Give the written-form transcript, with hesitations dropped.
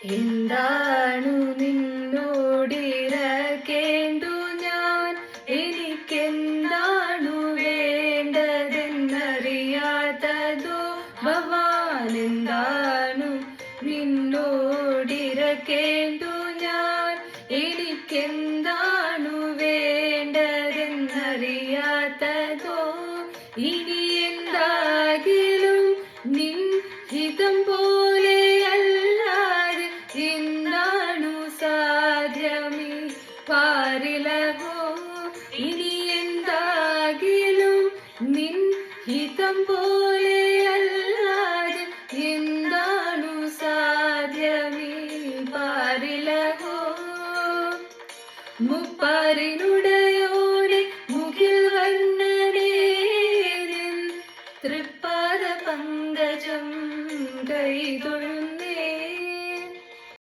എന്താണു നിന്നോടിരക്കേണ്ടു ഞാൻ, എനിക്കെന്താണു വേണ്ടതെന്നറിയാത്തതോ ഭവാൻ. എന്താണു നിന്നോടിരക്കേണ്ടു ഞാൻ, എനിക്കെന്താണു വേണ്ടതെന്നറിയാത്തതോ. ഇനി എന്താകിലും നിൻ ഹിതം പോലെ അല്ലാതെ എന്താണു സാധ്യമീ പാരിലഹോ. ഇനി എന്താകിലും നിൻ ഹിതം പോലെ അല്ലാതെ എന്താണു സാധ്യമീ പാരിലഹോ. മുപ്പാരിനു